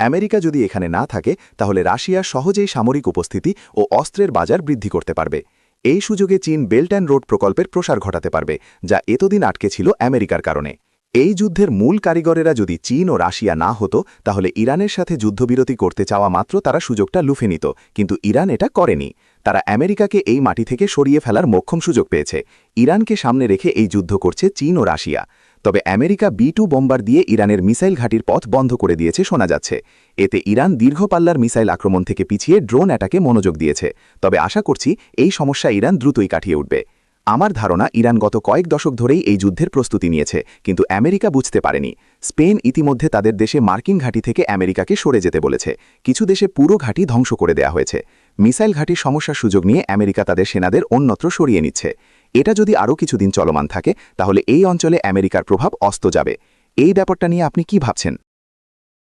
America যদি এখানে না থাকে তাহলে রাশিয়া সহজেই সামরিক উপস্থিতি ও অস্ত্রের বাজার বৃদ্ধি করতে পারবে। এই সুযোগে চীন বেল্ট অ্যান্ড রোড প্রকল্পের প্রসার ঘটাতে পারবে, যা এতদিন আটকে ছিল আমেরিকার কারণে। এই যুদ্ধের মূল কারিগরেরা যদি চীন ও রাশিয়া না হতো, তাহলে ইরানের সাথে যুদ্ধবিরতি করতে চাওয়া মাত্র তারা সুযোগটা লুফে নিত, কিন্তু ইরান এটা করেনি। তারা আমেরিকাকে এই মাটি থেকে সরিয়ে ফেলার মোক্ষম সুযোগ পেয়েছে। ইরানকে সামনে রেখে এই যুদ্ধ করছে চীন ও রাশিয়া। তবে আমেরিকা B-2 বোম্বার দিয়ে ইরানের মিসাইল ঘাঁটির পথ বন্ধ করে দিয়েছে শোনা যাচ্ছে। এতে ইরান দীর্ঘপাল্লার মিসাইল আক্রমণ থেকে পিছিয়ে ড্রোন অ্যাটাকে মনোযোগ দিয়েছে। তবে আশা করছি এই সমস্যা ইরান দ্রুতই কাটিয়ে উঠবে। আমার ধারণা ইরান গত কয়েক দশক ধরেই এই যুদ্ধের প্রস্তুতি নিয়েছে, কিন্তু আমেরিকা বুঝতে পারেনি। স্পেন ইতিমধ্যে তাদের দেশে মার্কিন ঘাঁটি থেকে আমেরিকাকে সরে যেতে বলেছে। কিছু দেশে পুরো ঘাঁটি ধ্বংস করে দেয়া হয়েছে। মিসাইল ঘাঁটির সমস্যার সুযোগ নিয়ে আমেরিকা তাদের সেনাদের অন্যত্র সরিয়ে নিচ্ছে। এটা যদি আরও কিছুদিন চলমান থাকে, তাহলে এই অঞ্চলে আমেরিকার প্রভাব অস্ত যাবে। এই ব্যাপারটা নিয়ে আপনি কি ভাবছেন?